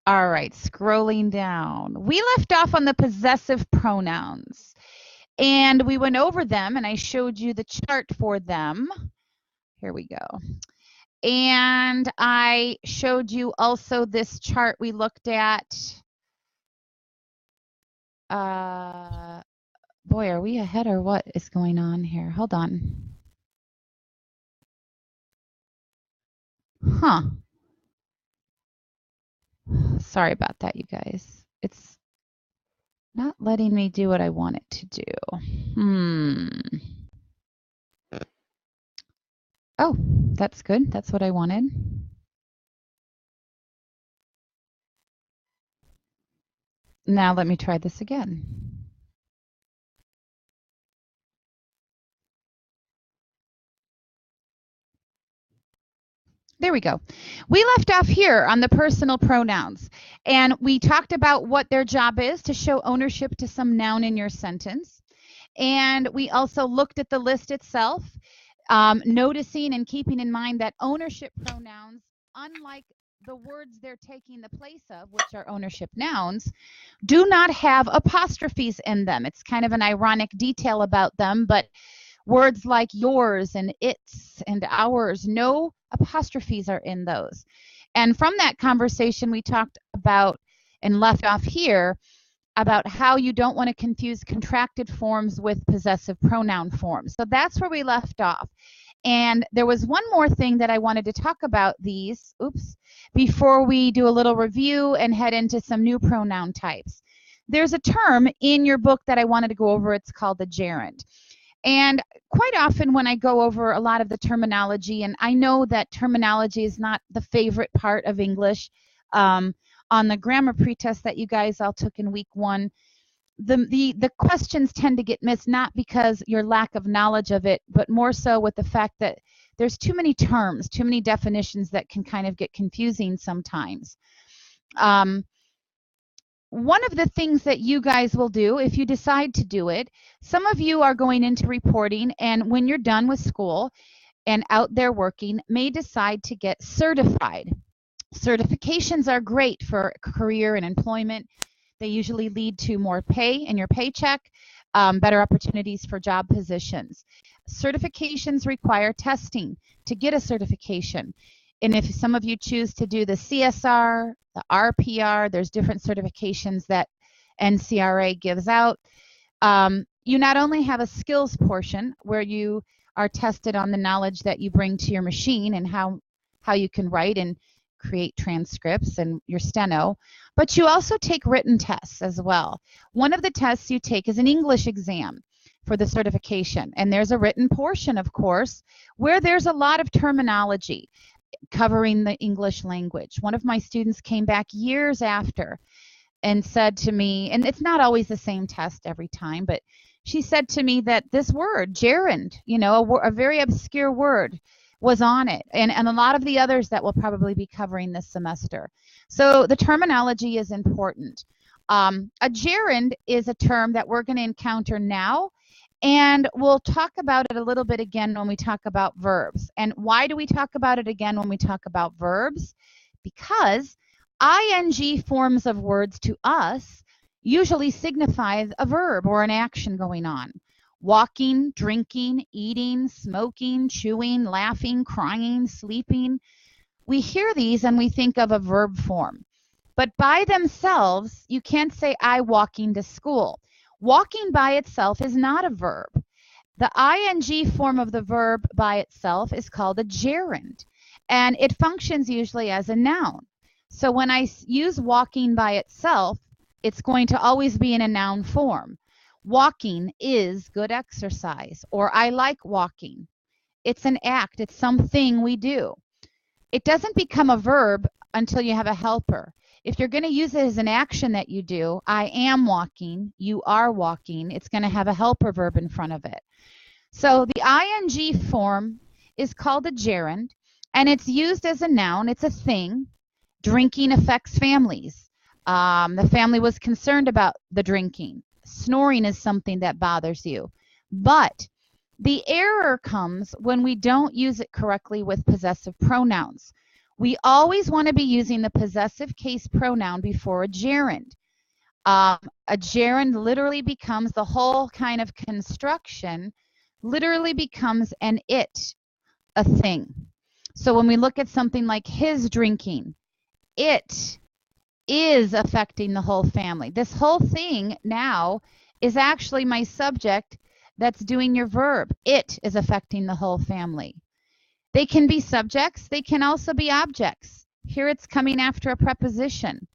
All right, scrolling down. We left off on the possessive pronouns, and we went over them, and I showed you the chart for them. Here we go. And I showed you also this chart we looked at. Boy, are we ahead or what is going on here? Hold on. Huh. Sorry about that, you guys. It's not letting me do what I want it to do. Oh, that's good. That's what I wanted. Now let me try this again. There we go. We left off here on the personal pronouns, and we talked about what their job is to show ownership to some noun in your sentence. And we also looked at the list itself, noticing and keeping in mind that ownership pronouns, unlike the words they're taking the place of, which are ownership nouns, do not have apostrophes in them. It's kind of an ironic detail about them, but words like yours and its and ours, no apostrophes are in those. And from that conversation, we talked about and left off here about how you don't want to confuse contracted forms with possessive pronoun forms. So that's where we left off. And there was one more thing that I wanted to talk about these, before we do a little review and head into some new pronoun types. There's a term in your book that I wanted to go over. It's called the gerund. And quite often when I go over a lot of the terminology, and I know that terminology is not the favorite part of English, on the grammar pretest that you guys all took in week 1, the questions tend to get missed, not because your lack of knowledge of it, but more so with the fact that there's too many terms, too many definitions that can kind of get confusing sometimes. One of the things that you guys will do, if you decide to do it, some of you are going into reporting, and when you're done with school and out there working, may decide to get certified. Certifications are great for career and employment. They usually lead to more pay in your paycheck, better opportunities for job positions. Certifications require testing to get a certification. And if some of you choose to do the CSR, the RPR, there's different certifications that NCRA gives out. You not only have a skills portion where you are tested on the knowledge that you bring to your machine and how you can write and create transcripts and your steno, but you also take written tests as well. One of the tests you take is an English exam for the certification, and there's a written portion, of course, where there's a lot of terminology covering the English language. One of my students came back years after and said to me, and it's not always the same test every time, but she said to me that this word, gerund, a very obscure word, was on it, and a lot of the others that we'll probably be covering this semester. So the terminology is important. A gerund is a term that we're going to encounter now, and we'll talk about it a little bit again when we talk about verbs. And why do we talk about it again when we talk about verbs? Because ing forms of words to us usually signify a verb or an action going on. Walking, drinking, eating, smoking, chewing, laughing, crying, sleeping. We hear these and we think of a verb form. But by themselves, you can't say, I walking to school. Walking by itself is not a verb. The ing form of the verb by itself is called a gerund, and it functions usually as a noun. So when I use walking by itself, it's going to always be in a noun form. Walking is good exercise, or I like walking. It's an act. It's something we do. It doesn't become a verb until you have a helper. If you're going to use it as an action that you do, I am walking, you are walking, it's going to have a helper verb in front of it. So the ing form is called a gerund, and it's used as a noun. It's a thing. Drinking affects families. The family was concerned about the drinking. Snoring is something that bothers you. But the error comes when we don't use it correctly with possessive pronouns. We always want to be using the possessive case pronoun before a gerund. A gerund literally becomes the whole kind of construction, literally becomes an it, a thing. So when we look at something like his drinking, it is affecting the whole family. This whole thing now is actually my subject that's doing your verb. It is affecting the whole family. They can be subjects. They can also be objects. Here it's coming after a preposition.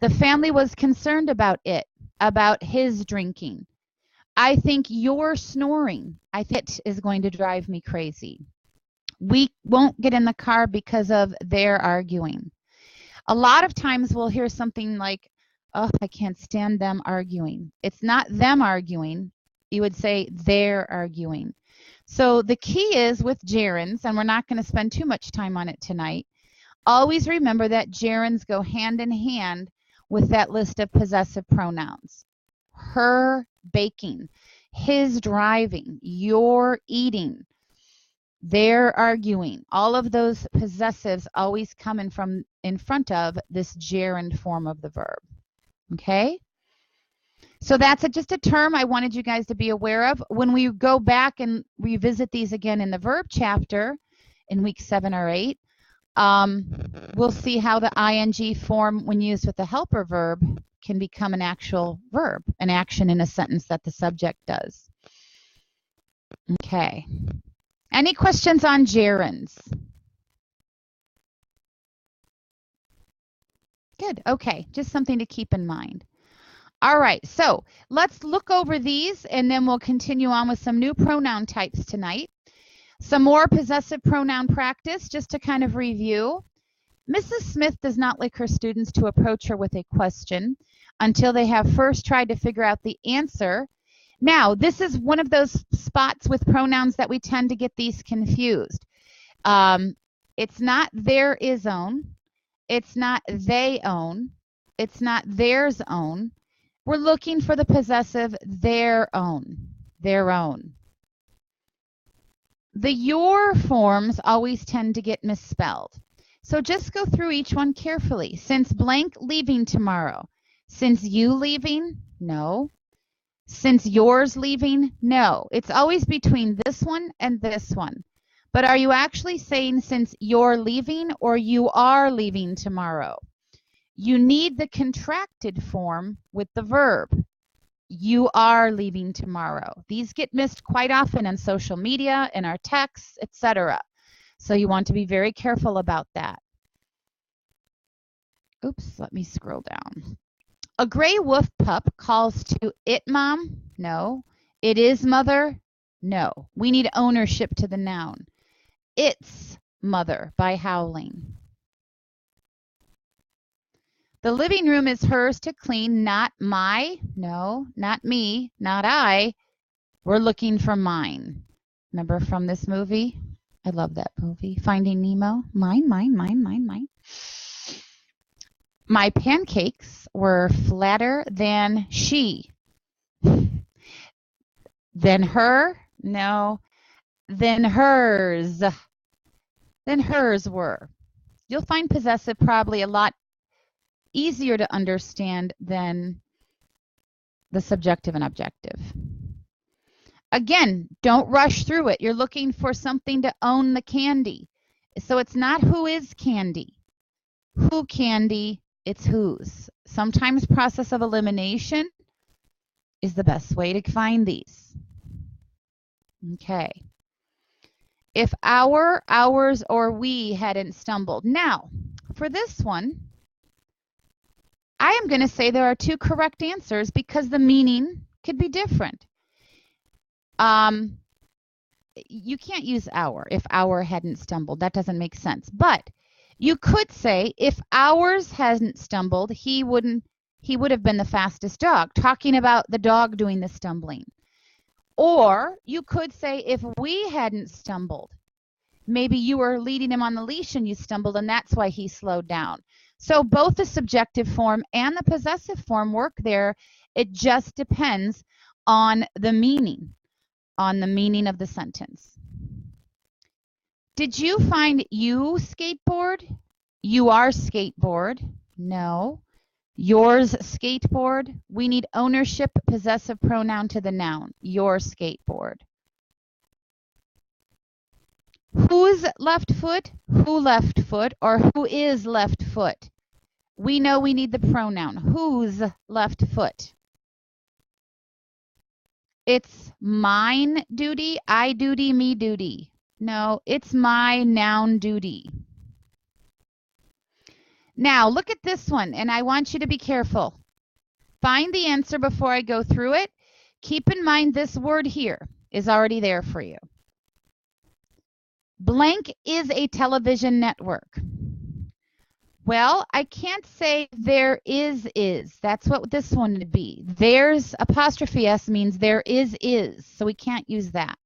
The family was concerned about it, about his drinking. I think you're snoring. I think it is going to drive me crazy. We won't get in the car because of their arguing. A lot of times we'll hear something like, oh, I can't stand them arguing. It's not them arguing. You would say they're arguing. So the key is with gerunds, and we're not going to spend too much time on it tonight, always remember that gerunds go hand in hand with that list of possessive pronouns. Her baking, his driving, your eating, they're arguing. All of those possessives always come in front of this gerund form of the verb. Okay? So that's just a term I wanted you guys to be aware of. When we go back and revisit these again in the verb chapter in week 7 or 8, we'll see how the ing form, when used with the helper verb, can become an actual verb, an action in a sentence that the subject does. Okay. Any questions on gerunds? Good. Okay. Just something to keep in mind. All right. So let's look over these, and then we'll continue on with some new pronoun types tonight. Some more possessive pronoun practice, just to kind of review. Mrs. Smith does not like her students to approach her with a question until they have first tried to figure out the answer. Now, this is one of those spots with pronouns that we tend to get these confused. It's not their is own. It's not they own. It's not theirs own. We're looking for the possessive their own. Their own. The your forms always tend to get misspelled. So just go through each one carefully. Since blank leaving tomorrow. Since you leaving? No. Since yours leaving? No. It's always between this one and this one. But are you actually saying since you're leaving or you are leaving tomorrow? You need the contracted form with the verb. You are leaving tomorrow. These get missed quite often on social media, in our texts, etc. So you want to be very careful about that. Oops, let me scroll down. A gray wolf pup calls to it mom? No. It is mother? No. We need ownership to the noun. It's mother by howling. The living room is hers to clean, not my. No, not me, not I. We're looking for mine. Remember from this movie? I love that movie. Finding Nemo. Mine, mine, mine, mine, mine. My pancakes were flatter than she. Than her? No. Than hers. Than hers were. You'll find possessive probably a lot easier to understand than the subjective and objective. Again, don't rush through it. You're looking for something to own the candy. So it's not who is candy. Who candy, it's whose. Sometimes process of elimination is the best way to find these. Okay. If our, ours, or we hadn't stumbled. Now, for this one, I am going to say there are two correct answers because the meaning could be different. You can't use our if our hadn't stumbled. That doesn't make sense. But you could say if ours hadn't stumbled, he would have been the fastest dog, talking about the dog doing the stumbling. Or you could say if we hadn't stumbled, maybe you were leading him on the leash and you stumbled and that's why he slowed down. So both the subjective form and the possessive form work there. It just depends on the meaning of the sentence. Did you find you skateboard? You are skateboard? No. Yours skateboard? We need ownership possessive pronoun to the noun. Your skateboard. Whose left foot? Who left foot? Or who is left foot? We know we need the pronoun. Whose left foot? It's mine duty, I duty, me duty. No, it's my noun duty. Now, look at this one, and I want you to be careful. Find the answer before I go through it. Keep in mind this word here is already there for you. Blank is a television network. Well, I can't say there is. That's what this one would be. There's apostrophe S means there is, so we can't use that.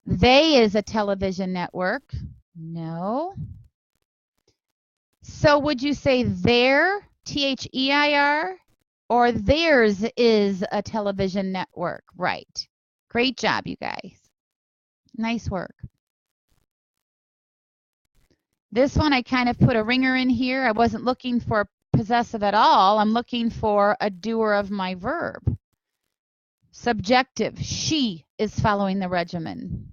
They is a television network. No. So would you say their, T-H-E-I-R, or theirs is a television network? Right. Great job, you guys. Nice work. This one I kind of put a ringer in here. I wasn't looking for possessive at all. I'm looking for a doer of my verb. Subjective. She is following the regimen.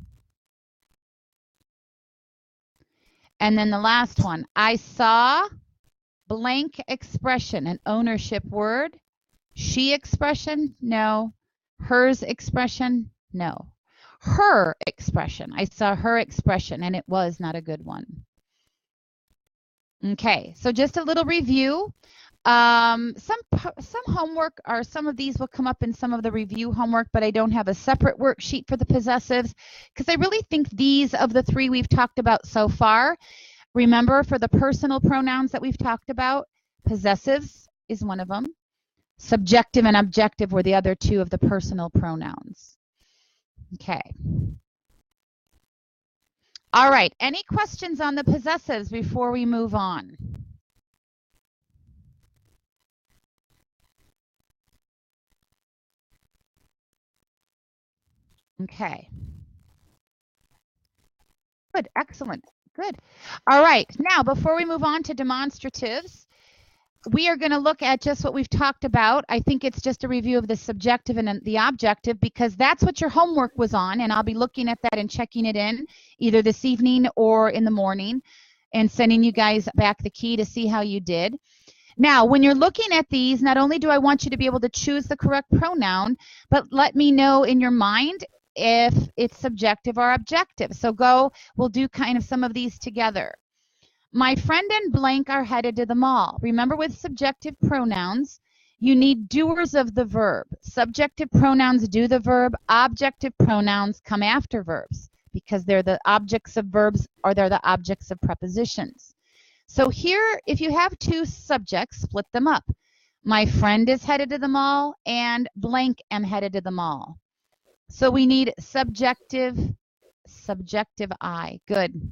And then the last one. I saw blank expression, an ownership word. She expression? No. Hers expression? No. Her expression. I saw her expression, and it was not a good one. Okay, so just a little review. Some homework, or some of these will come up in some of the review homework, but I don't have a separate worksheet for the possessives because I really think these of the three we've talked about so far. Remember, for the personal pronouns that we've talked about, possessives is one of them. Subjective and objective were the other two of the personal pronouns. Okay. All right, any questions on the possessives before we move on? Okay. Good, excellent, good. All right, now before we move on to demonstratives, we are going to look at just what we've talked about. I think it's just a review of the subjective and the objective because that's what your homework was on, and I'll be looking at that and checking it in either this evening or in the morning and sending you guys back the key to see how you did. Now, when you're looking at these, not only do I want you to be able to choose the correct pronoun, but let me know in your mind if it's subjective or objective. So we'll do kind of some of these together. My friend and blank are headed to the mall. Remember, with subjective pronouns, you need doers of the verb. Subjective pronouns do the verb. Objective pronouns come after verbs because they're the objects of verbs or they're the objects of prepositions. So here, if you have two subjects, split them up. My friend is headed to the mall and blank am headed to the mall. So we need subjective I. Good.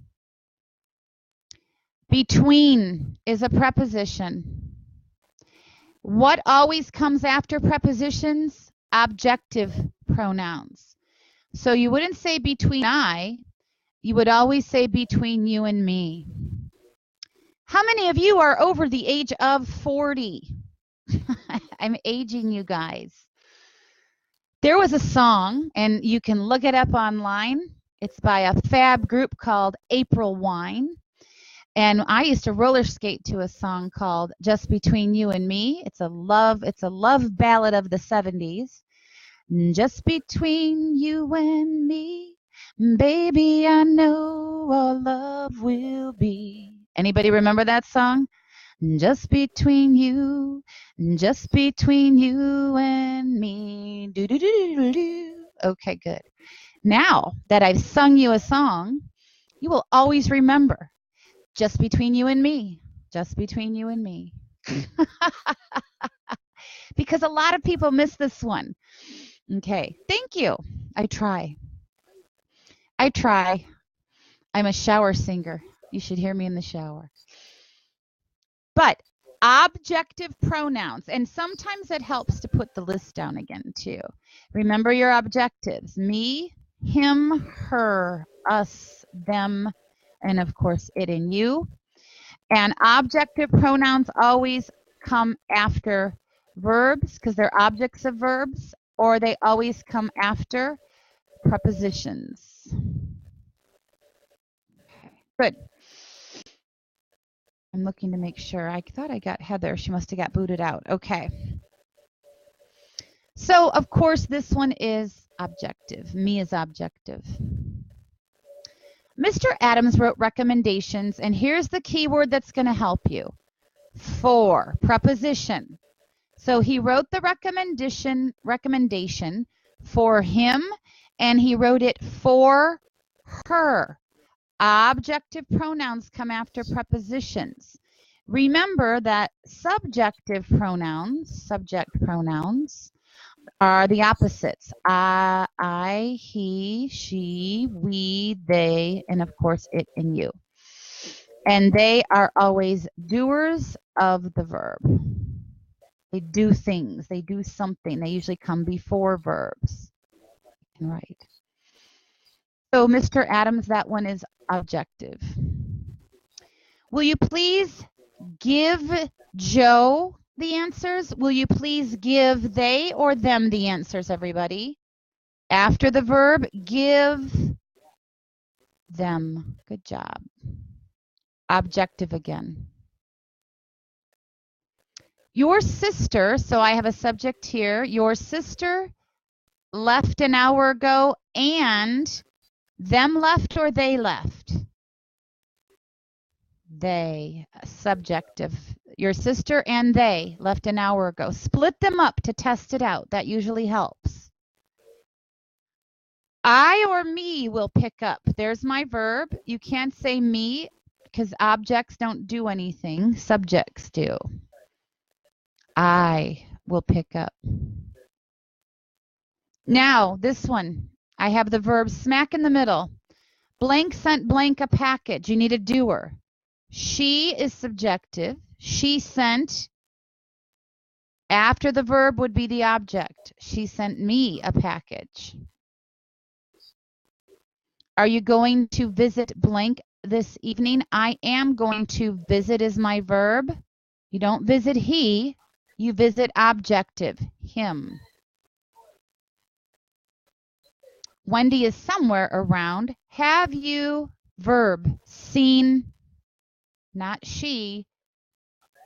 Between is a preposition. What always comes after prepositions? Objective pronouns. So you wouldn't say between I, you would always say between you and me. How many of you are over the age of 40? I'm aging you guys. There was a song, and you can look it up online. It's by a fab group called April Wine. And I used to roller skate to a song called Just Between You and Me. It's a love ballad of the 70s. Just between you and me, baby, I know our love will be. Anybody remember that song? Just between you and me. Do, do, do, do, do. Okay, good. Now that I've sung you a song, you will always remember. Just between you and me. Just between you and me. Because a lot of people miss this one. Okay, thank you. I try. I'm a shower singer. You should hear me in the shower. But objective pronouns, and sometimes it helps to put the list down again too. Remember your objectives. Me, him, her, us, them, and of course it and you. And objective pronouns always come after verbs because they're objects of verbs, or they always come after prepositions. Okay, good. I'm looking to make sure. I thought I got Heather. She must have got booted out. Okay. So, of course, this one is objective. Me is objective. Mr. Adams wrote recommendations, and here's the key word that's going to help you. For, preposition. So he wrote the recommendation for him, and he wrote it for her. Objective pronouns come after prepositions. Remember that subject pronouns are the opposites. I, he, she, we, they, and of course it and you. And they are always doers of the verb. They do things, they do something. They usually come before verbs. Right. So Mr. Adams, that one is objective. Will you please give Joe the answers? Will you please give they or them the answers, everybody? After the verb, give them. Good job. Objective again. Your sister, so I have a subject here, your sister left an hour ago, and them left or they left? They, subjective. Your sister and they left an hour ago. Split them up to test it out. That usually helps. I or me will pick up. There's my verb. You can't say me because objects don't do anything. Subjects do. I will pick up. Now, this one. I have the verb smack in the middle. Blank sent blank a package. You need a doer. She is subjective. She sent. After the verb would be the object. She sent me a package. Are you going to visit blank this evening? I am going to. Visit is my verb. You don't visit he. You visit objective, him. Wendy is somewhere around. Have you, verb, seen, not she.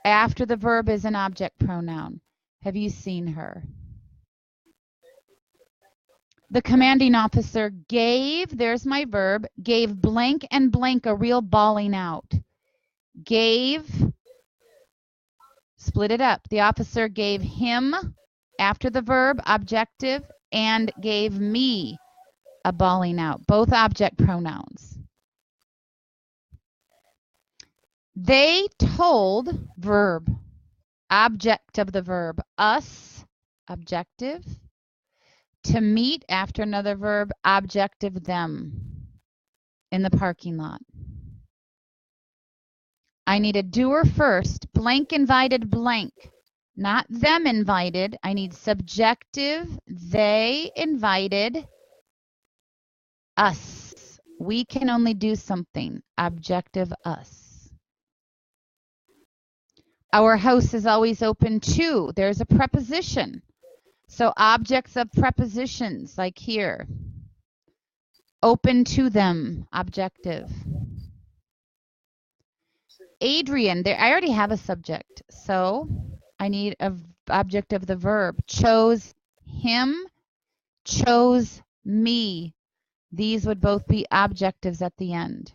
After the verb is an object pronoun. Have you seen her? The commanding officer gave, there's my verb, gave blank and blank a real bawling out. Gave, split it up. The officer gave him, after the verb, objective, and gave me a bawling out. Both object pronouns. They told, verb, object of the verb, us, objective, to meet, after another verb, objective, them, in the parking lot. I need a doer first. Blank invited blank. Not them invited. I need subjective. They invited us. We can only do something. Objective, us. Our house is always open to. There's a preposition. So objects of prepositions, like here. Open to them, objective. Adrian, there, I already have a subject, so I need an object of the verb. Chose him, chose me. These would both be objectives at the end.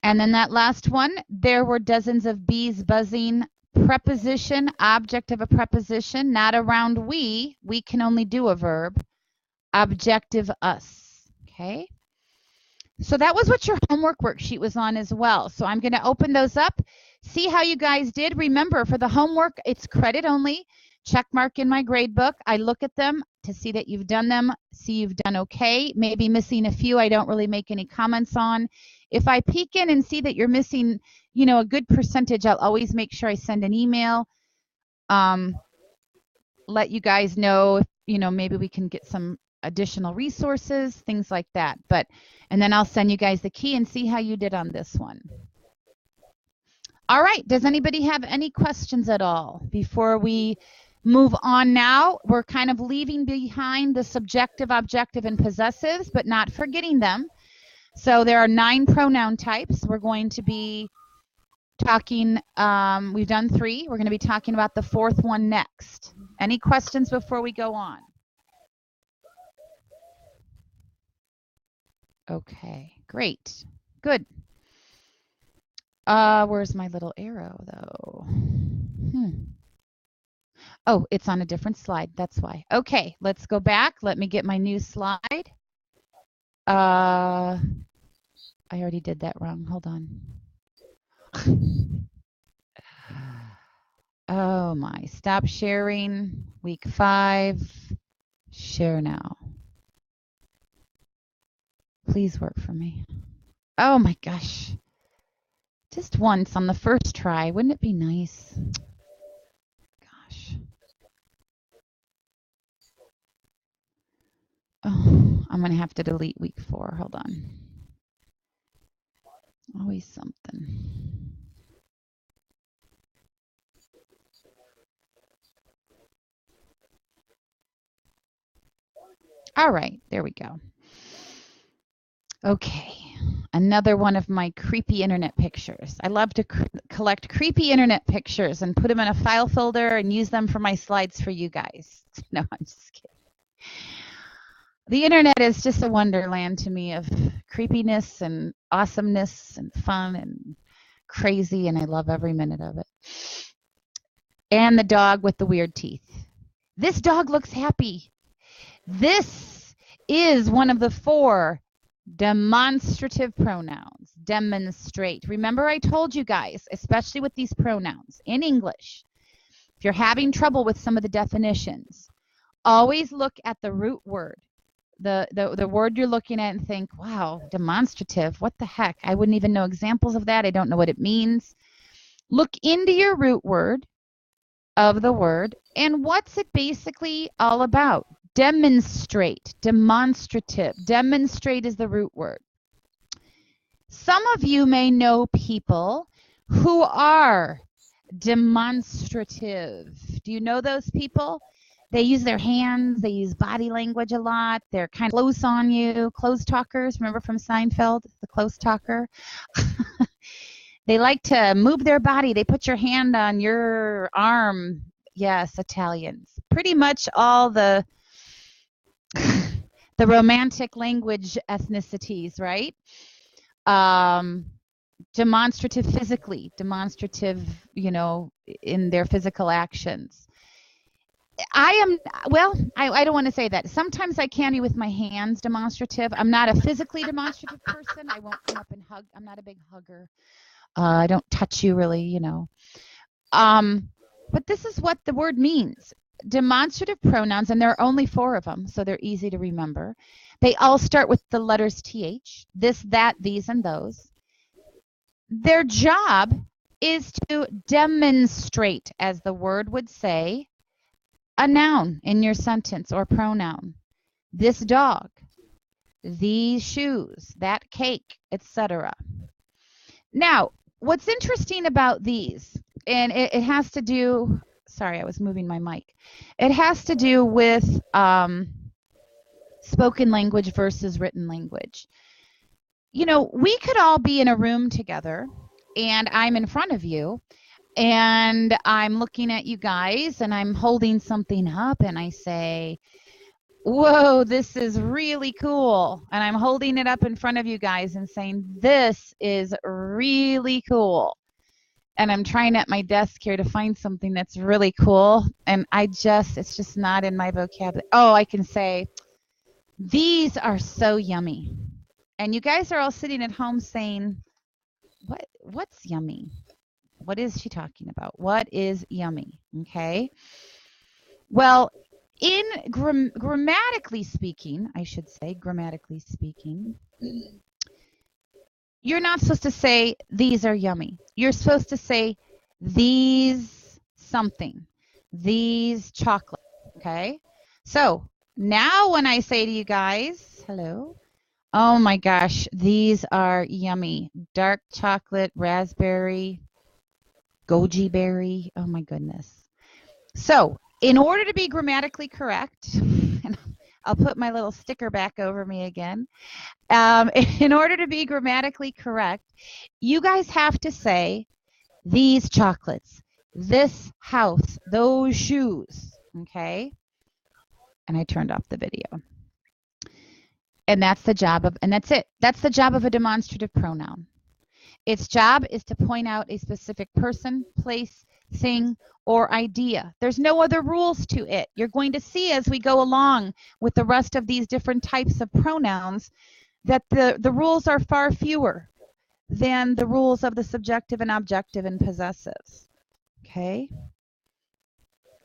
And then that last one, there were dozens of bees buzzing. Preposition, object of a preposition, not around we. We can only do a verb. Objective, us. Okay. So that was what your homework worksheet was on as well. So I'm going to open those up, see how you guys did. Remember, for the homework, it's credit only. Check mark in my grade book. I look at them to see that you've done them, see you've done okay. Maybe missing a few I don't really make any comments on. If I peek in and see that you're missing, you know, a good percentage, I'll always make sure I send an email. Let you guys know if, you know, maybe we can get some additional resources, things like that. And then I'll send you guys the key and see how you did on this one. All right, does anybody have any questions at all before we move on now? We're kind of leaving behind the subjective, objective, and possessives, but not forgetting them. So there are 9 pronoun types. We're going to be talking, we've done 3. We're going to be talking about the 4th one next. Any questions before we go on? Okay, great. Good. Where's my little arrow, though? Oh, it's on a different slide. That's why. Okay, let's go back. Let me get my new slide. I already did that wrong. Hold on. Oh, my. Stop sharing. Week 5. Share now. Please work for me. Oh, my gosh. Just once on the first try. Wouldn't it be nice? Gosh. Oh, I'm going to have to delete week 4. Hold on. Always something. All right, there we go. Okay, another one of my creepy internet pictures. I love to collect creepy internet pictures and put them in a file folder and use them for my slides for you guys. No, I'm just kidding. The internet is just a wonderland to me of creepiness and awesomeness and fun and crazy, and I love every minute of it. And the dog with the weird teeth. This dog looks happy. This is one of the 4 demonstrative pronouns. Demonstrate. Remember, I told you guys, especially with these pronouns in English, if you're having trouble with some of the definitions, always look at the root word, the word you're looking at, and think, wow, demonstrative, what the heck? I wouldn't even know examples of that. I don't know what it means. Look into your root word of the word, and what's it basically all about? Demonstrate, demonstrative. Demonstrate is the root word. Some of you may know people who are demonstrative. Do you know those people? They use their hands, they use body language a lot, they're kind of close on you, close talkers. Remember from Seinfeld, the close talker? They like to move their body. They put your hand on your arm. Yes, Italians. Pretty much all the romantic language ethnicities, right? Demonstrative physically, demonstrative, you know, in their physical actions. I don't want to say that. Sometimes I can be with my hands demonstrative. I'm not a physically demonstrative person. I won't come up and hug. I'm not a big hugger. I don't touch you really, you know. But this is what the word means. Demonstrative pronouns, and there are only 4 of them, so they're easy to remember. They all start with the letters TH, this, that, these, and those. Their job is to demonstrate, as the word would say, a noun in your sentence or pronoun. This dog, these shoes, that cake, etc. Now, what's interesting about these, and it has to do, sorry, I was moving my mic. It has to do with spoken language versus written language. You know, we could all be in a room together, and I'm in front of you, and I'm looking at you guys, and I'm holding something up, and I say, whoa, this is really cool. And I'm holding it up in front of you guys and saying, this is really cool. And I'm trying at my desk here to find something that's really cool. And it's just not in my vocabulary. Oh, I can say, these are so yummy. And you guys are all sitting at home saying, what's yummy? What is she talking about? What is yummy? Okay. Well, in grammatically speaking, I should say, grammatically speaking, you're not supposed to say, these are yummy. You're supposed to say, these something, these chocolate, okay? So Now when I say to you guys, hello. Oh my gosh, these are yummy. Dark chocolate, raspberry, goji berry. Oh my goodness. So, in order to be grammatically correct, and I'll put my little sticker back over me again. In order to be grammatically correct, you guys have to say these chocolates, this house, those shoes, okay? And I turned off the video. And that's the job of, and that's it. That's the job of a demonstrative pronoun. Its job is to point out a specific person, place, thing, or idea. There's no other rules to it. You're going to see as we go along with the rest of these different types of pronouns that the rules are far fewer than the rules of the subjective and objective and possessives. Okay?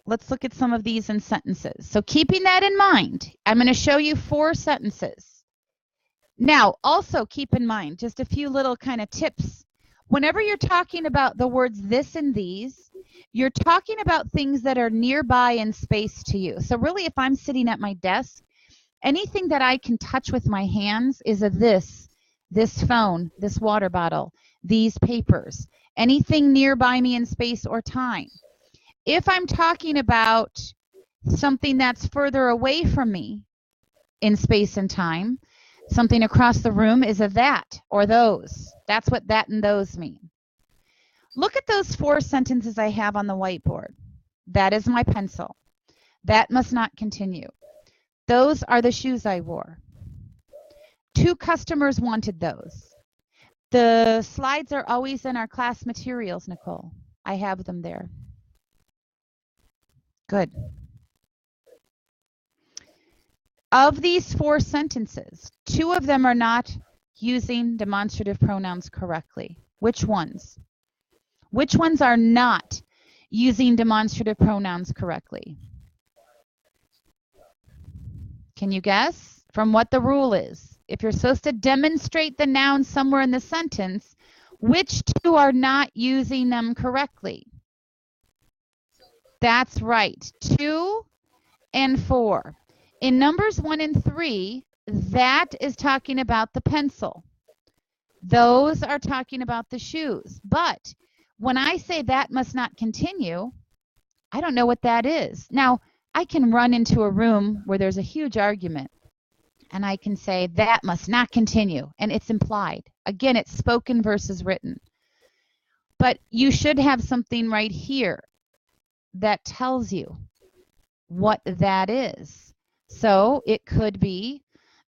Let's look at some of these in sentences. So keeping that in mind, I'm going to show you 4 sentences. Now, also keep in mind just a few little kind of tips. Whenever you're talking about the words this and these, you're talking about things that are nearby in space to you. So really, if I'm sitting at my desk, anything that I can touch with my hands is a this phone, this water bottle, these papers, anything nearby me in space or time. If I'm talking about something that's further away from me in space and time, something across the room is a that or those. That's what that and those mean. Look at those 4 sentences I have on the whiteboard. That is my pencil. That must not continue. Those are the shoes I wore. 2 customers wanted those. The slides are always in our class materials, Nicole. I have them there. Good. Of these 4 sentences, 2 of them are not using demonstrative pronouns correctly. Which ones? Which ones are not using demonstrative pronouns correctly? Can you guess from what the rule is? If you're supposed to demonstrate the noun somewhere in the sentence, which 2 are not using them correctly? That's right, 2 and 4. In numbers 1 and 3, that is talking about the pencil. Those are talking about the shoes. But when I say that must not continue, I don't know what that is. Now, I can run into a room where there's a huge argument, and I can say that must not continue, and it's implied. Again, it's spoken versus written. But you should have something right here that tells you what that is. So it could be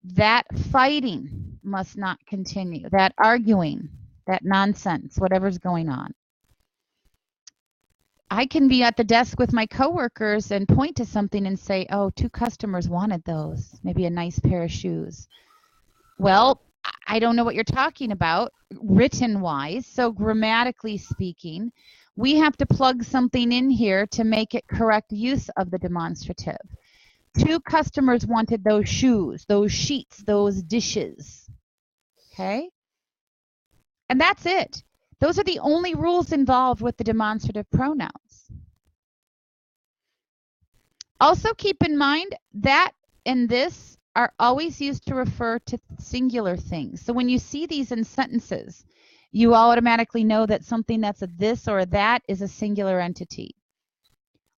that fighting must not continue, that arguing, that nonsense, whatever's going on. I can be at the desk with my coworkers and point to something and say, oh, 2 customers wanted those, maybe a nice pair of shoes. Well, I don't know what you're talking about written-wise, so grammatically speaking, we have to plug something in here to make it correct use of the demonstrative. 2 customers wanted those shoes, those sheets, those dishes. Okay? And that's it. Those are the only rules involved with the demonstrative pronouns. Also keep in mind that and this are always used to refer to singular things. So when you see these in sentences, you automatically know that something that's a this or a that is a singular entity.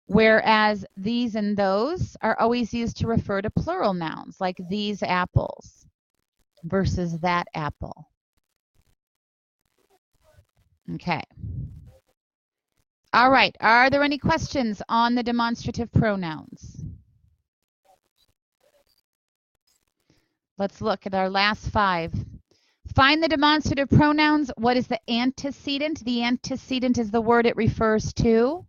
Whereas these and those are always used to refer to plural nouns, like these apples versus that apple. Okay. All right. Are there any questions on the demonstrative pronouns? Let's look at our last 5. Find the demonstrative pronouns. What is the antecedent? The antecedent is the word it refers to.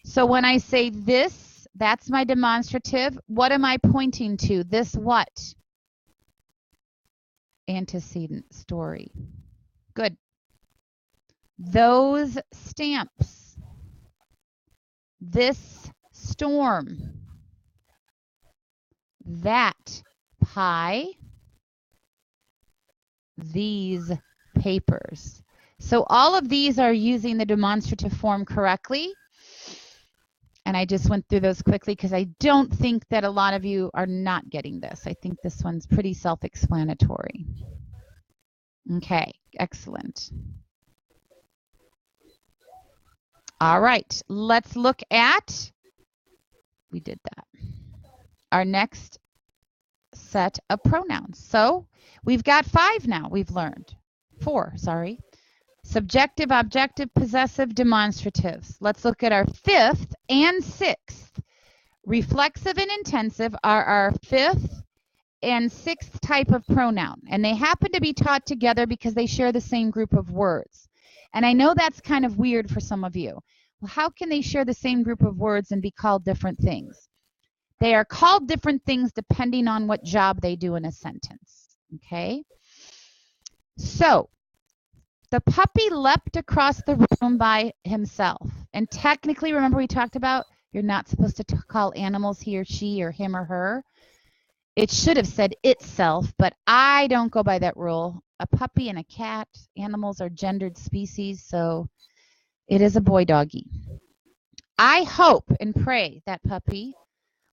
So when I say this, that's my demonstrative. What am I pointing to? This what? Antecedent, story. Good. Those stamps. This storm. That pie. These papers. So all of these are using the demonstrative form correctly. And I just went through those quickly because I don't think that a lot of you are not getting this. I think this one's pretty self-explanatory. Okay, excellent. All right, let's look at, we did that, our next set of pronouns. So we've got 5 now we've learned. 4, sorry. Subjective, objective, possessive, demonstratives. Let's look at our 5th and 6th. Reflexive and intensive are our 5th and 6th type of pronoun. And they happen to be taught together because they share the same group of words. And I know that's kind of weird for some of you. Well, how can they share the same group of words and be called different things? They are called different things depending on what job they do in a sentence. Okay? So, the puppy leapt across the room by himself. And technically, remember we talked about you're not supposed to call animals he or she or him or her. It should have said itself, but I don't go by that rule. A puppy and a cat, animals are gendered species, so it is a boy doggy. I hope and pray that puppy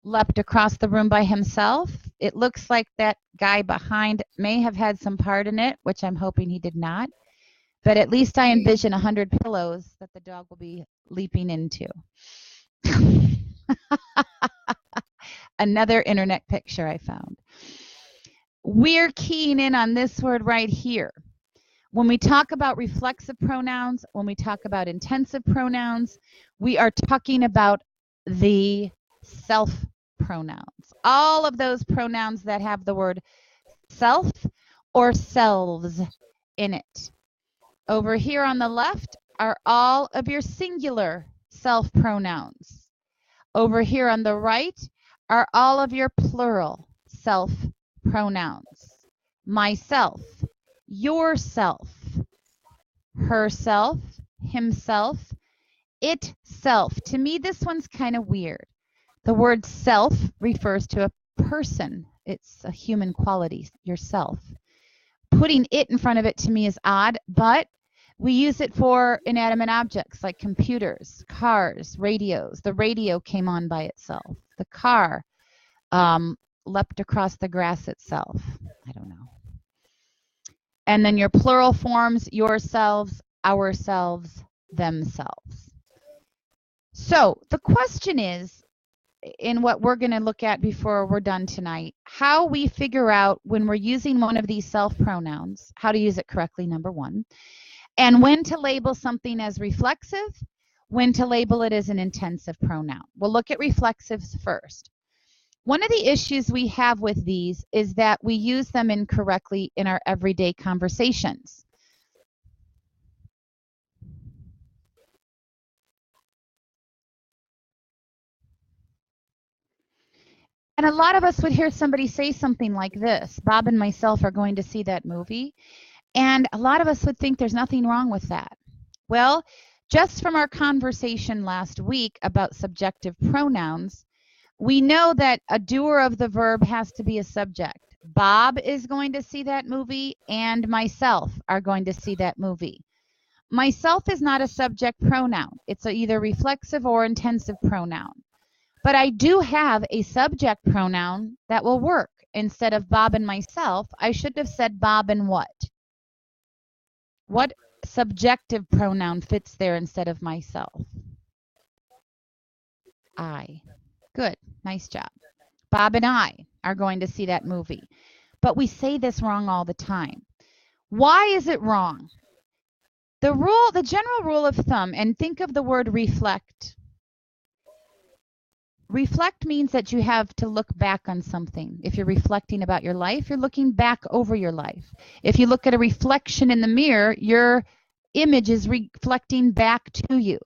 leapt across the room by himself. It looks like that guy behind may have had some part in it, which I'm hoping he did not. But at least I envision 100 pillows that the dog will be leaping into. Another internet picture I found. We're keying in on this word right here. When we talk about reflexive pronouns, when we talk about intensive pronouns, we are talking about the self pronouns. All of those pronouns that have the word self or selves in it. Over here on the left are all of your singular self pronouns. Over here on the right are all of your plural self pronouns. Myself, yourself, herself, himself, itself. To me, this one's kind of weird. The word self refers to a person. It's a human quality, yourself. Putting it in front of it to me is odd, but we use it for inanimate objects like computers, cars, radios. The radio came on by itself. The car leapt across the grass itself. I don't know. And then your plural forms, yourselves, ourselves, themselves. So the question is, in what we're going to look at before we're done tonight, how we figure out when we're using one of these self pronouns, how to use it correctly, number 1, and when to label something as reflexive, when to label it as an intensive pronoun. We'll look at reflexives first. One of the issues we have with these is that we use them incorrectly in our everyday conversations. And a lot of us would hear somebody say something like this: Bob and myself are going to see that movie. And a lot of us would think there's nothing wrong with that. Well, just from our conversation last week about subjective pronouns, we know that a doer of the verb has to be a subject. Bob is going to see that movie, and myself are going to see that movie. Myself is not a subject pronoun. It's either reflexive or intensive pronoun. But I do have a subject pronoun that will work. Instead of Bob and myself, I should have said Bob and what? What subjective pronoun fits there instead of myself? I. Good. Nice job. Bob and I are going to see that movie. But we say this wrong all the time. Why is it wrong? The general rule of thumb, and think of the word reflect. Reflect means that you have to look back on something. If you're reflecting about your life, you're looking back over your life. If you look at a reflection in the mirror, your image is reflecting back to you.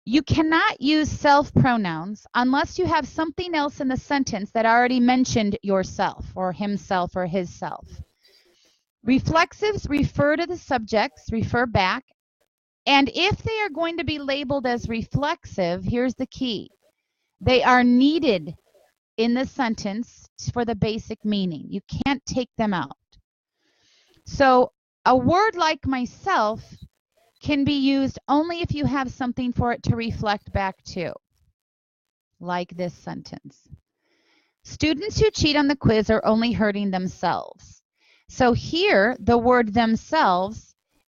You cannot use self pronouns unless you have something else in the sentence that already mentioned yourself or himself or hisself. Reflexives refer to the subjects, refer back, and if they are going to be labeled as reflexive, here's the key. They are needed in the sentence for the basic meaning. You can't take them out. So a word like myself can be used only if you have something for it to reflect back to. like this sentence. Students who cheat on the quiz are only hurting themselves. So here, the word themselves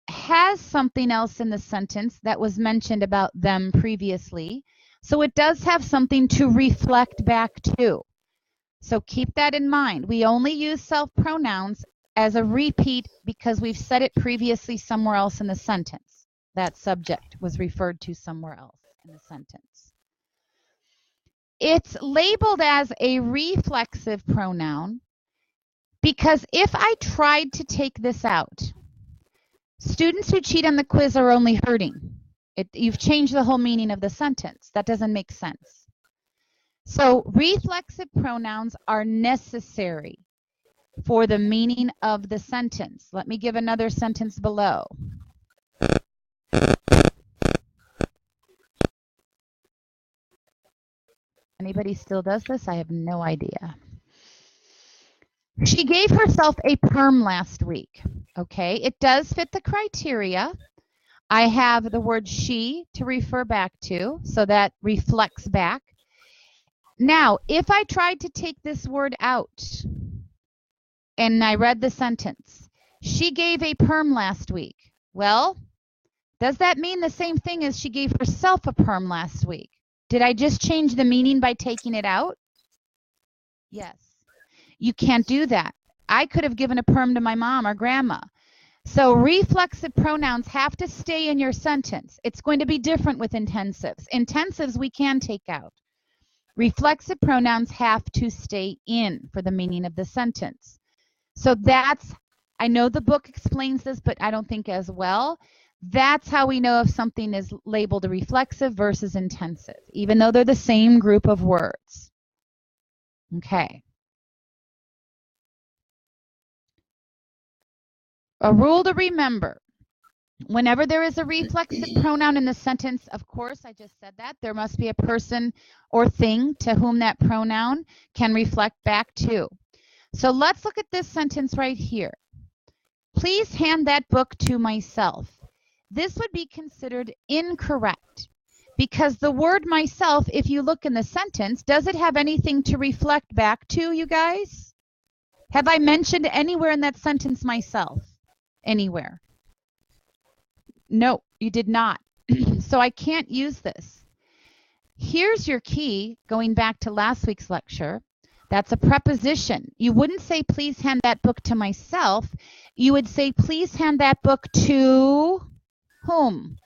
has something else in the sentence that was mentioned about them previously. So it does have something to reflect back to. So keep that in mind. We only use self pronouns as a repeat because we've said it previously somewhere else in the sentence. That subject was referred to somewhere else in the sentence. It's labeled as a reflexive pronoun because if I tried to take this out, students who cheat on the quiz are only hurting. You've changed the whole meaning of the sentence. That doesn't make sense. So reflexive pronouns are necessary for the meaning of the sentence. Let me give another sentence below. Anybody still does this? I have no idea. She gave herself a perm last week. Okay, it does fit the criteria. I have the word she to refer back to, so that reflects back. Now, if I tried to take this word out and I read the sentence, she gave a perm last week. Well, does that mean the same thing as she gave herself a perm last week? Did I just change the meaning by taking it out? Yes. You can't do that. I could have given a perm to my mom or grandma. So reflexive pronouns have to stay in your sentence. It's going to be different with intensives. Intensives we can take out. Reflexive pronouns have to stay in for the meaning of the sentence. So that's, I know the book explains this, but I don't think as well. That's how we know if something is labeled a reflexive versus intensive, even though they're the same group of words. Okay. A rule to remember. Whenever there is a reflexive pronoun in the sentence, of course, I just said that, there must be a person or thing to whom that pronoun can reflect back to. So let's look at this sentence right here. Please hand that book to myself. This would be considered incorrect because the word myself, if you look in the sentence, does it have anything to reflect back to, you guys? Have I mentioned anywhere in that sentence myself? Anywhere? No, you did not. So I can't use this. Here's your key, going back to last week's lecture. That's a preposition. You wouldn't say, please hand that book to myself. You would say, please hand that book to whom?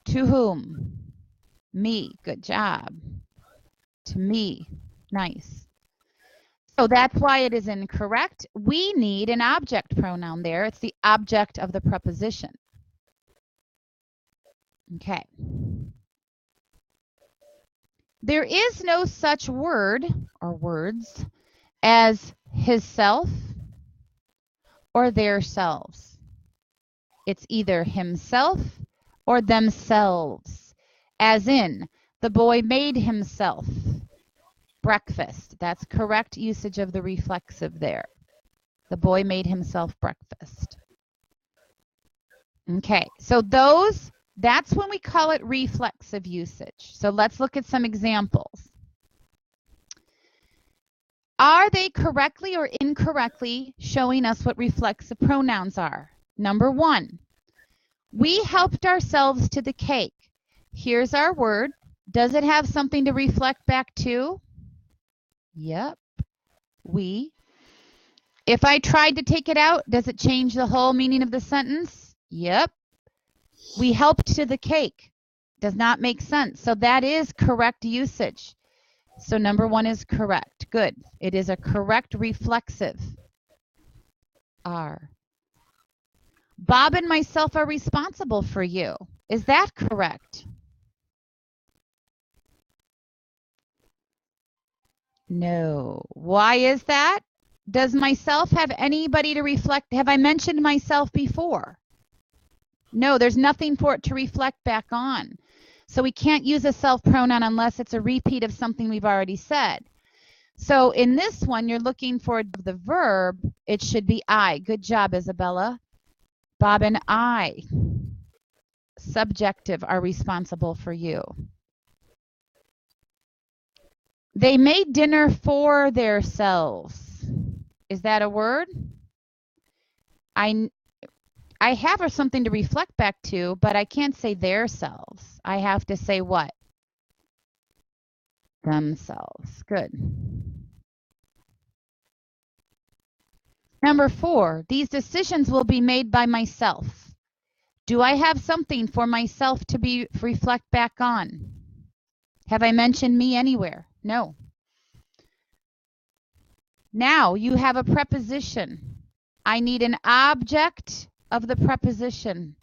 To whom? Me. Good job. To me. Nice. So that's why it is incorrect. We need an object pronoun there. It's the object of the preposition. Okay. There is no such word or words as hisself or theirselves. It's either himself or themselves, as in, the boy made himself breakfast. That's correct usage of the reflexive there. The boy made himself breakfast. Okay, so that's when we call it reflexive usage. So let's look at some examples. Are they correctly or incorrectly showing us what reflexive pronouns are? Number one, we helped ourselves to the cake. Here's our word. Does it have something to reflect back to? Yep, we. If I tried to take it out, does it change the whole meaning of the sentence? Yep. We helped to the cake. Does not make sense. So that is correct usage. So number one is correct. Good. It is a correct reflexive. Are. Bob and myself are responsible for you. Is that correct? No. Why is that? Does myself have anybody to reflect? Have I mentioned myself before? No, there's nothing for it to reflect back on. So we can't use a self pronoun unless it's a repeat of something we've already said. So in this one, you're looking for the verb. It should be I. Good job, Isabella. Bob and I, subjective, are responsible for you. They made dinner for themselves. Is that a word? I have something to reflect back to, but I can't say their selves. I have to say what? Themselves. Good. Number 4, these decisions will be made by myself. Do I have something for myself to reflect back on? Have I mentioned me anywhere? No. Now you have a preposition. I need an object of the preposition.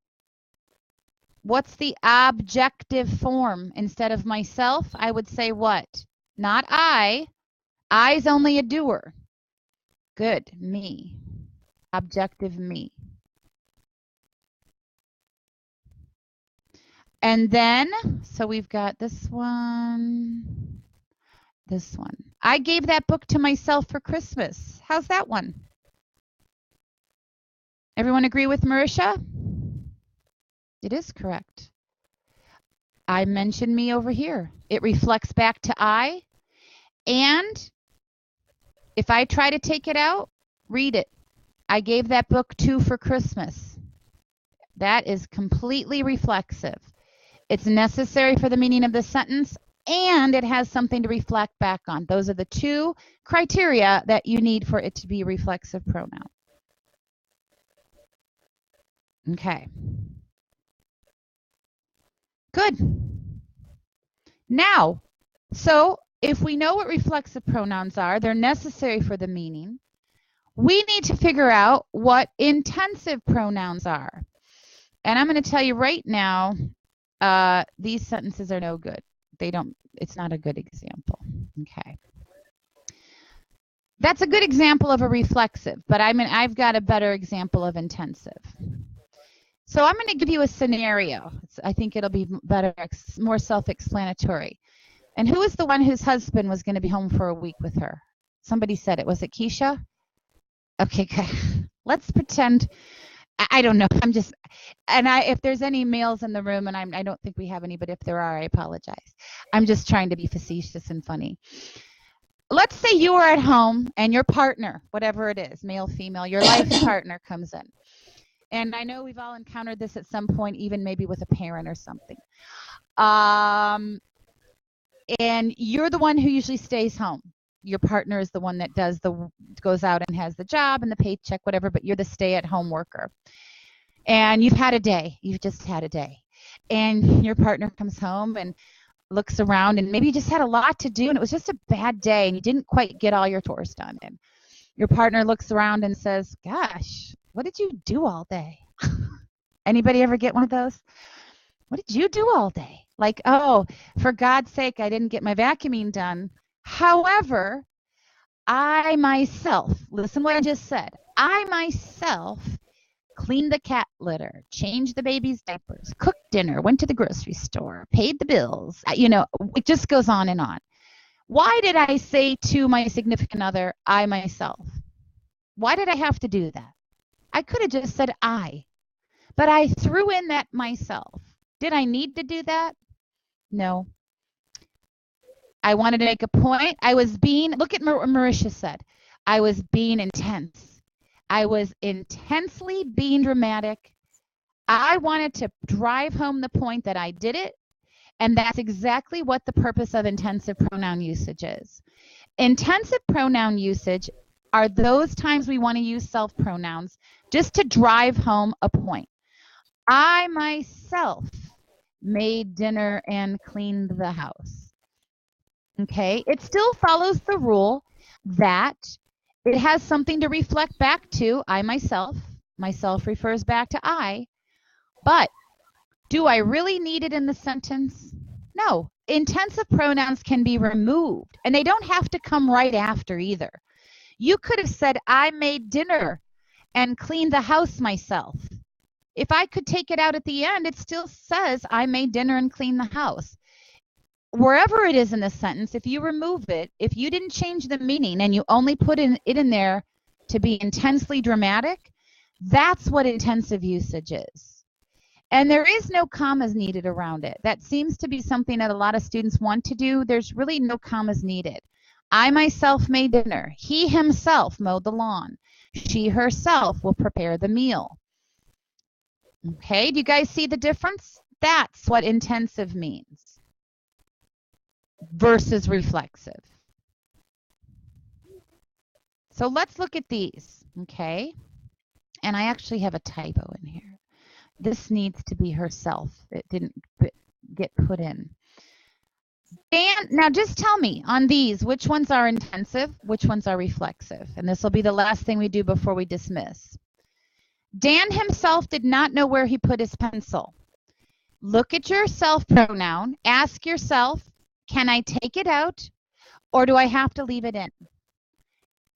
What's the objective form? Instead of myself, I would say what? Not I. I's only a doer. Good. Me. Objective me. And then, so we've got this one. This one. I gave that book to myself for Christmas. How's that one? Everyone agree with Marisha? It is correct. I mentioned me over here. It reflects back to I. And if I try to take it out, read it. I gave that book to for Christmas. That is completely reflexive. It's necessary for the meaning of the sentence, and it has something to reflect back on. Those are the 2 criteria that you need for it to be a reflexive pronoun. Okay. Good. Now, so if we know what reflexive pronouns are, they're necessary for the meaning, we need to figure out what intensive pronouns are. And I'm going to tell you right now, these sentences are no good. It's not a good example. Okay. That's a good example of a reflexive, but I've got a better example of intensive. So I'm going to give you a scenario. I think it'll be better, more self-explanatory. And who was the one whose husband was going to be home for a week with her? Somebody said it. Was it Keisha? Okay, good. Let's pretend. I don't know. If there's any males in the room, and I don't think we have any, but if there are, I apologize. I'm just trying to be facetious and funny. Let's say you are at home and your partner, whatever it is, male, female, your life partner comes in. And I know we've all encountered this at some point, even maybe with a parent or something. And you're the one who usually stays home. Your partner is the one that goes out and has the job and the paycheck, whatever, but you're the stay-at-home worker. And you've had a day. You've just had a day. And your partner comes home and looks around, and maybe you just had a lot to do, and it was just a bad day, and you didn't quite get all your chores done. And your partner looks around and says, gosh, what did you do all day? Anybody ever get one of those? What did you do all day? Like, oh, for God's sake, I didn't get my vacuuming done. However, I myself, listen what I just said, I myself cleaned the cat litter, changed the baby's diapers, cooked dinner, went to the grocery store, paid the bills. It just goes on and on. Why did I say to my significant other, I myself? Why did I have to do that? I could have just said I, but I threw in that myself. Did I need to do that? No. I wanted to make a point. Look at what Marisha said. I was being intense. I was intensely being dramatic. I wanted to drive home the point that I did it, and that's exactly what the purpose of intensive pronoun usage is. Intensive pronoun usage are those times we want to use self-pronouns just to drive home a point. I myself made dinner and cleaned the house. Okay, it still follows the rule that it has something to reflect back to, I myself. Myself refers back to I. But do I really need it in the sentence? No. Intensive pronouns can be removed, and they don't have to come right after either. You could have said, I made dinner and cleaned the house myself. If I could take it out at the end, it still says, I made dinner and cleaned the house. Wherever it is in the sentence, if you remove it, if you didn't change the meaning and you only put it in there to be intensely dramatic, that's what intensive usage is. And there is no commas needed around it. That seems to be something that a lot of students want to do. There's really no commas needed. I myself made dinner. He himself mowed the lawn. She herself will prepare the meal. Okay, do you guys see the difference? That's what intensive means versus reflexive. So let's look at these, okay? And I actually have a typo in here. This needs to be herself. It didn't get put in. Dan, now just tell me on these, which ones are intensive, which ones are reflexive? And this will be the last thing we do before we dismiss. Dan himself did not know where he put his pencil. Look at your self pronoun. Ask yourself, can I take it out or do I have to leave it in?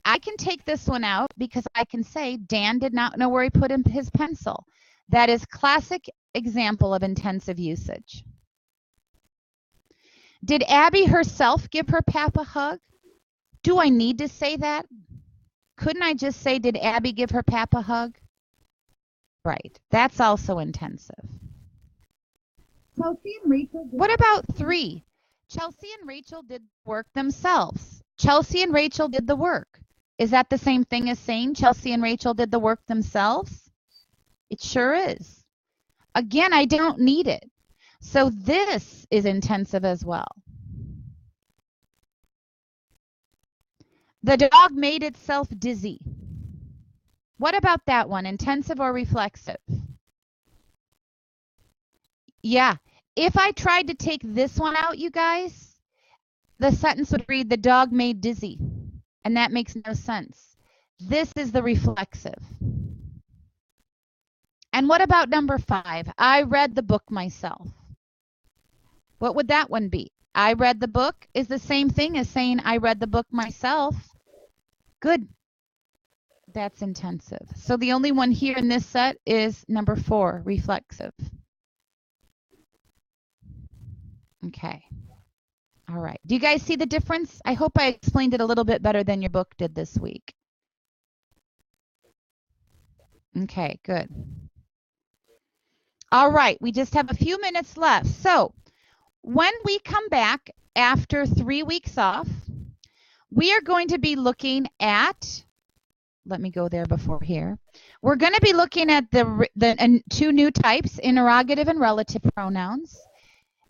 I can take this one out because I can say Dan did not know where he put in his pencil. That is classic example of intensive usage. Did Abby herself give her pap a hug? Do I need to say that? Couldn't I just say, did Abby give her pap a hug? Right. That's also intensive. Chelsea and Rachel. What about 3? Chelsea and Rachel did work themselves. Chelsea and Rachel did the work. Is that the same thing as saying Chelsea and Rachel did the work themselves? It sure is. Again, I don't need it. So this is intensive as well. The dog made itself dizzy. What about that one? Intensive or reflexive? Yeah. If I tried to take this one out, you guys, the sentence would read, the dog made dizzy. And that makes no sense. This is the reflexive. And what about number 5? I read the book myself. What would that one be? I read the book is the same thing as saying I read the book myself. Good. That's intensive. So the only one here in this set is number 4, reflexive. Okay. All right. Do you guys see the difference? I hope I explained it a little bit better than your book did this week. Okay, good. All right. We just have a few minutes left. So when we come back after 3 weeks off, we are going to be looking at, let me go there before here. We're going to be looking at the 2 new types, interrogative and relative pronouns.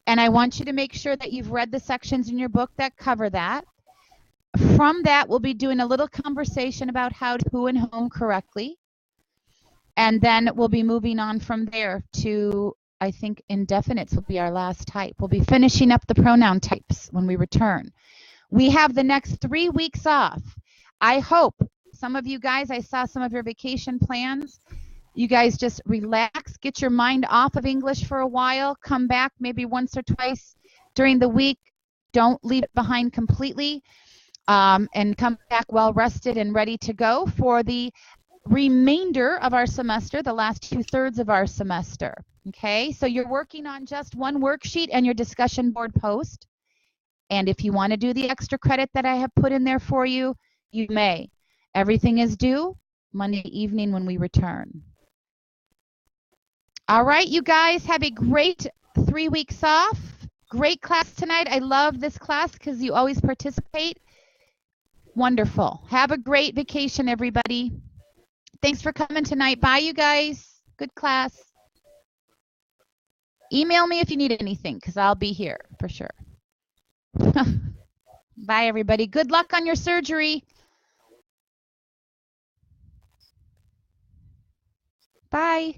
And I want you to make sure that you've read the sections in your book that cover that. From that, we'll be doing a little conversation about how to who and whom correctly. And then we'll be moving on from there to, I think, indefinites will be our last type. We'll be finishing up the pronoun types when we return. We have the next 3 weeks off. I hope some of you guys, I saw some of your vacation plans. You guys just relax, get your mind off of English for a while, come back maybe once or twice during the week. Don't leave it behind completely, and come back well rested and ready to go for the remainder of our semester, the last 2/3 of our semester. Okay, so you're working on just one worksheet and your discussion board post. And if you want to do the extra credit that I have put in there for you, you may. Everything is due Monday evening when we return. All right, you guys have a great 3 weeks off. Great class tonight. I love this class because you always participate. Wonderful. Have a great vacation, everybody. Thanks for coming tonight. Bye, you guys. Good class. Email me if you need anything because I'll be here for sure. Bye, everybody. Good luck on your surgery. Bye.